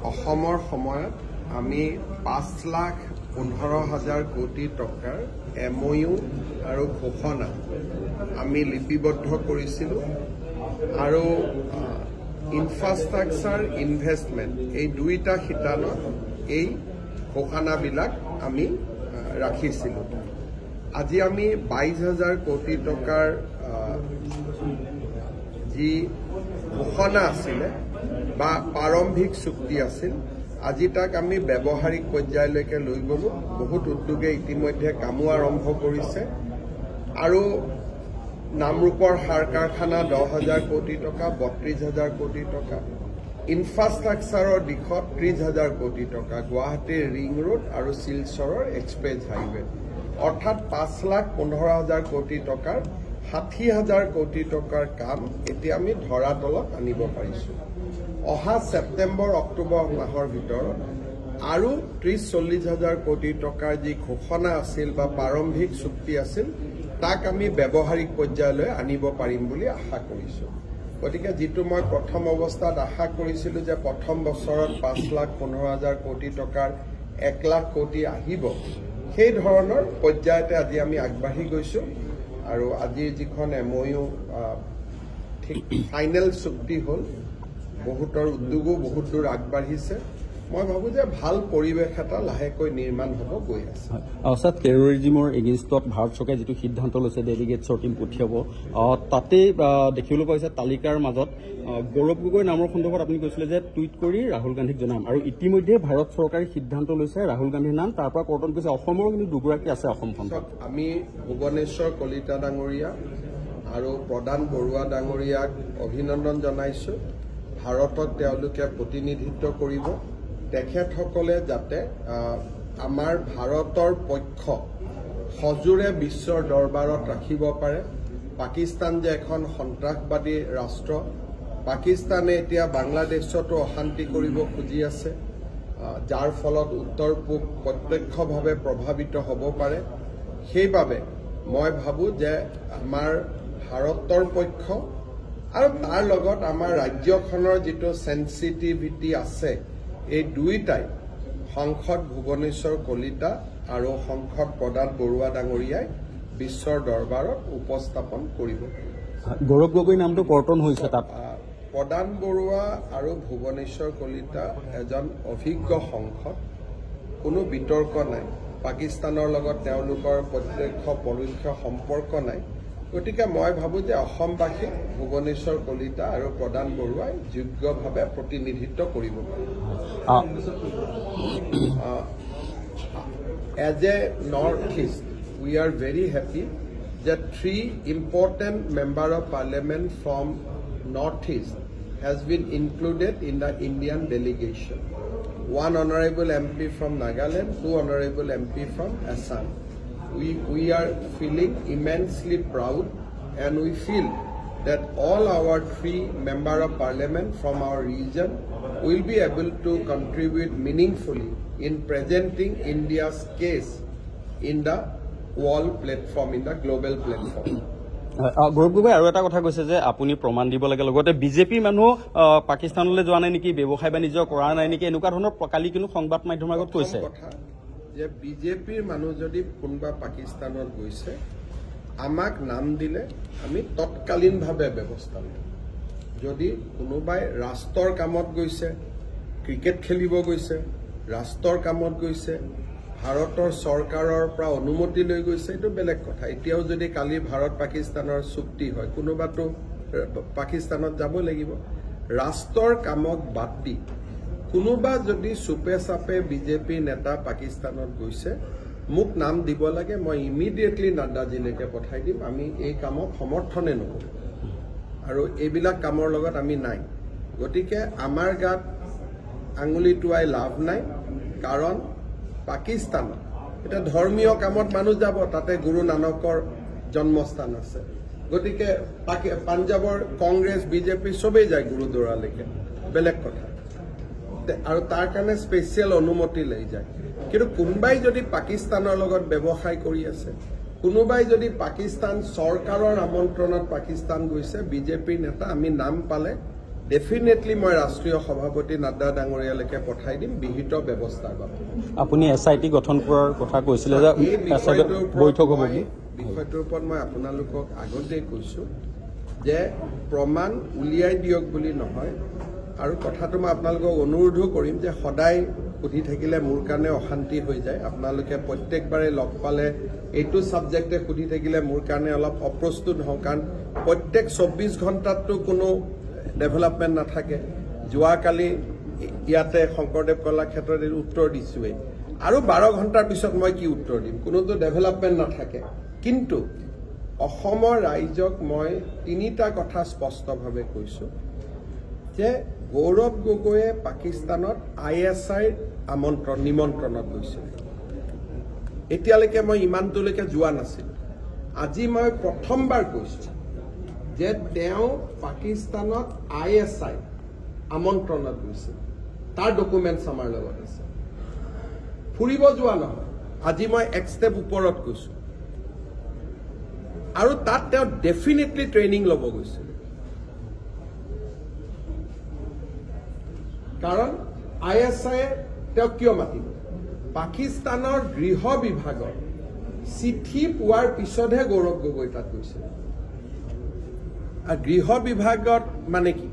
অসমৰ সময়ত আমি 5,15,000 কোটি টকাৰ MOU আৰু ঘোষণা আমি লিপিবদ্ধ কৰিছিলোঁ আৰু ইনফ্ৰাষ্ট্ৰাকচাৰ ইনভেষ্টমেণ্ট এই দুইটা শিতানত এই ঘোষণাবিলাক আমি ৰাখিছিলোঁ। আজি আমি 22,000 কোটি টকাৰ যি ঘোষণা আছিলে বা প্ৰাৰম্ভিক চুক্তি আছিল আজি তাক আমি ব্যৱহাৰিক পৰ্যায়লৈকে লৈ গ'লো। বহুত উদ্যোগে ইতিমধ্যে কামো আৰম্ভ কৰিছে আৰু নামৰূপৰ সাৰ কাৰখানা 10,000 কোটি টকা, 32,000 কোটি টকা, ইনফ্ৰাষ্ট্ৰাকচাৰৰ দিশত 30,000 কোটি টকা, গুৱাহাটীৰ ৰিং ৰোড আৰু শিলচৰৰ এক্সপ্ৰেছ হাইৱে, অৰ্থাৎ 5,15,000 কোটি টকাৰ 60,000 কোটি টকাৰ কাম এতিয়া আমি ধৰাতলত আনিব পাৰিছোঁ। অহা ছেপ্টেম্বৰ অক্টোবৰ মাহৰ ভিতৰত আৰু 30-40,000 কোটি টকাৰ যি ঘোষণা আছিল বা প্ৰাৰম্ভিক চুক্তি আছিল তাক আমি ব্যৱহাৰিক পৰ্যায়লৈ আনিব পাৰিম বুলি আশা কৰিছোঁ। গতিকে যিটো মই প্ৰথম অৱস্থাত আশা কৰিছিলোঁ যে প্ৰথম বছৰত 5,15,000 কোটি টকাৰ 1 লাখ কোটি আহিব, সেই ধৰণৰ পৰ্যায়তে আজি আমি আগবাঢ়ি গৈছোঁ আৰু আজিৰ যিখন MOU ঠিক ফাইনেল চুক্তি হ'ল, বহুতৰ উদ্যোগো বহুত দূৰ আগবাঢ়িছে। মই ভাবোঁ যে ভাল পৰিৱেশ এটা লাহেকৈ নিৰ্মাণ হ'ব গৈ আছে। অৰ্থাৎ টেৰৰিজিমৰ এগেইনষ্টত ভাৰত চৰকাৰে যিটো সিদ্ধান্ত লৈছে ডেলিগেটছৰ টীম পঠিয়াব, তাতে দেখিবলৈ পাইছে তালিকাৰ মাজত গৌৰৱ গগৈ নামৰ সন্দৰ্ভত আপুনি কৈছিলে যে টুইট কৰি ৰাহুল গান্ধীক জনাম, আৰু ইতিমধ্যে ভাৰত চৰকাৰে সিদ্ধান্ত লৈছে ৰাহুল গান্ধীৰ নাম তাৰ পৰা কৰ্তন কৰিছে। অসমৰ কিন্তু দুগৰাকী আছে অসমখনত। আমি ভুৱনেশ্বৰ কলিতা ডাঙৰীয়া আৰু প্ৰদান বৰুৱা ডাঙৰীয়াক অভিনন্দন জনাইছোঁ। ভাৰতত তেওঁলোকে প্ৰতিনিধিত্ব কৰিব। তেখেতসকলে যাতে আমাৰ ভাৰতৰ পক্ষ সজোৰে বিশ্বৰ দৰবাৰত ৰাখিব পাৰে। পাকিস্তান যে এখন সন্ত্ৰাসবাদী ৰাষ্ট্ৰ, পাকিস্তানে এতিয়া বাংলাদেশতো অশান্তি কৰিব খুজি আছে, যাৰ ফলত উত্তৰ পূব প্ৰত্যক্ষভাৱে প্ৰভাৱিত হ'ব পাৰে। সেইবাবে মই ভাবোঁ যে আমাৰ ভাৰতৰ পক্ষ আৰু তাৰ লগত আমাৰ ৰাজ্যখনৰ যিটো চেনচিটিভিটি আছে, এই দুইটাই সংসদ ভুৱনেশ্বৰ কলিতা আৰু সংসদ প্ৰদান বৰুৱা ডাঙৰীয়াই বিশ্বৰ দৰবাৰত উপস্থাপন কৰিব। গৌৰৱ গগৈ নামটো কৰ্তন হৈছে তাত। প্ৰদান বৰুৱা আৰু ভুৱনেশ্বৰ কলিতা এজন অভিজ্ঞ সংসদ, কোনো বিতৰ্ক নাই। পাকিস্তানৰ লগত তেওঁলোকৰ প্ৰত্যক্ষ পৰোক্ষ সম্পৰ্ক নাই। গতিকে মই ভাবোঁ যে অসমবাসীক ভুৱনেশ্বৰ কলিতা আৰু প্ৰদান বৰুৱাই যোগ্যভাৱে প্ৰতিনিধিত্ব কৰিব পাৰে। As a Northeast, we are very happy that 3 important Member of Parliament from Northeast has been included in the Indian delegation. 1 honorable MP from Nagaland, 2 honorable MP from Assam. We are feeling immensely proud, and we feel that all our 3 Member of Parliament from our region will be able to contribute meaningfully in presenting India's case in the world platform, in the global platform. Gaurav Gogoi আৰু এটা কথা কৈছে যে আপুনি প্ৰমাণ দিব লাগে, লগতে বিজেপি মানুহ পাকিস্তানলৈ যোৱা নাই নেকি, ব্যৱসায় বাণিজ্য কৰা নাই নেকি, এনেকুৱা ধৰণৰ কালি কিন্তু সংবাদ মাধ্যমৰ আগত কৈছে যে বিজেপিৰ মানুহ যদি কোনোবা পাকিস্তানত গৈছে আমাক নাম দিলে আমি তৎকালীনভাৱে ব্যৱস্থা লওঁ। যদি কোনোবাই ৰাষ্ট্ৰৰ কামত গৈছে, ক্ৰিকেট খেলিব গৈছে, ৰাষ্ট্ৰৰ কামত গৈছে, ভাৰতৰ চৰকাৰৰ পৰা অনুমতি লৈ গৈছে, এইটো বেলেগ কথা। এতিয়াও যদি কালি ভাৰত পাকিস্তানৰ চুক্তি হয়, কোনোবাতো পাকিস্তানত যাব লাগিব। ৰাষ্ট্ৰৰ কামক বাদ দি কোনোবা যদি চুপে চাপে বিজেপি নেতা পাকিস্তানত গৈছে মোক নাম দিব লাগে, মই ইমিডিয়েটলি নাড্ডাজিলৈকে পঠাই দিম। আমি এই কামক সমৰ্থনে নকৰোঁ আৰু এইবিলাক কামৰ লগত আমি নাই। গতিকে আমাৰ গাত আঙুলি টোৱাই লাভ নাই, কাৰণ পাকিস্তানত এটা ধৰ্মীয় কামত মানুহ যাব, তাতে গুৰু নানকৰ জন্মস্থান আছে। গতিকে পাঞ্জাবৰ কংগ্ৰেছ বিজেপি চবেই যায় গুৰুদ্বাৰালৈকে, বেলেগ কথা, আৰু তাৰ কাৰণে স্পেচিয়েল অনুমতি লৈ যায়। কিন্তু কোনোবাই যদি পাকিস্তানৰ লগত ব্যৱসায় কৰি আছে, কোনোবাই যদি পাকিস্তান চৰকাৰৰ আমন্ত্ৰণত পাকিস্তান গৈছে, বিজেপিৰ নেতা আমি নাম পালে ডেফিনেটলি মই ৰাষ্ট্ৰীয় সভাপতি নাড্ডা ডাঙৰীয়ালৈকে পঠাই দিম বিহিত ব্যৱস্থাৰ বাবে। আপুনি SIT গঠন কৰাৰ কথা কৈছিলে যে বৈঠক হ'ব বুলি। বিষয়টোৰ ওপৰত মই আপোনালোকক আগতেই কৈছোঁ যে প্ৰমাণ উলিয়াই দিয়ক বুলি নহয়, আৰু কথাটো মই আপোনালোকক অনুৰোধো কৰিম যে সদায় সুধি থাকিলে মোৰ কাৰণে অশান্তি হৈ যায়। আপোনালোকে প্ৰত্যেকবাৰে লগ পালে এইটো ছাবজেক্টে সুধি থাকিলে মোৰ কাৰণে অলপ অপ্ৰস্তুত হওঁ, কাৰণ প্ৰত্যেক 24 ঘণ্টাততো কোনো ডেভেলপমেণ্ট নাথাকে। যোৱাকালি ইয়াতে শংকৰদেৱ কলাক্ষেত্ৰত এই উত্তৰ দিছোঁৱেই, আৰু 12 ঘণ্টাৰ পিছত মই কি উত্তৰ দিম? কোনোতো ডেভেলপমেণ্ট নাথাকে। কিন্তু অসমৰ ৰাইজক মই 3টা কথা স্পষ্টভাৱে কৈছোঁ যে গৌৰৱ গগৈয়ে পাকিস্তানত ISIৰ নিমন্ত্ৰণত গৈছিল। এতিয়ালৈকে মই ইমানটোলৈকে যোৱা নাছিলোঁ। আজি মই প্ৰথমবাৰ কৈছোঁ যে তেওঁ পাকিস্তানত ISI আমন্ত্ৰণত গৈছিল। তাৰ ডকুমেণ্টছ আমাৰ লগত আছে। ফুৰিব যোৱা নহয়, আজি মই এক ষ্টেপ ওপৰত কৈছোঁ। আৰু তাত তেওঁ ডেফিনেটলি ট্ৰেইনিং ল'ব গৈছিল, কাৰণ ISIয়ে তেওঁ কিয় মাতিব? পাকিস্তানৰ গৃহ বিভাগৰ চিঠি পোৱাৰ পিছতহে গৌৰৱ গগৈ তাত গৈছিল। আৰু গৃহ বিভাগত মানে কি?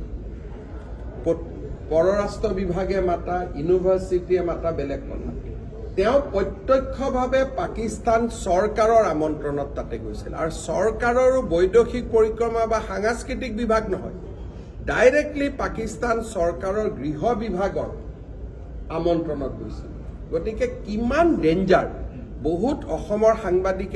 পৰৰাষ্ট্ৰ বিভাগে মাতা, ইউনিভাৰ্চিটিয়ে মাতা বেলেগ কথা। তেওঁ প্ৰত্যক্ষভাৱে পাকিস্তান চৰকাৰৰ আমন্ত্ৰণত তাতে গৈছিল, আৰু চৰকাৰৰো বৈদেশিক পৰিক্ৰমা বা সাংস্কৃতিক বিভাগ নহয়, ডাইৰেক্টলি পাকিস্তান চৰকাৰৰ গৃহ বিভাগৰ আমন্ত্ৰণত গৈছিল। গতিকে কিমান ডেঞ্জাৰ! বহুত অসমৰ সাংবাদিকে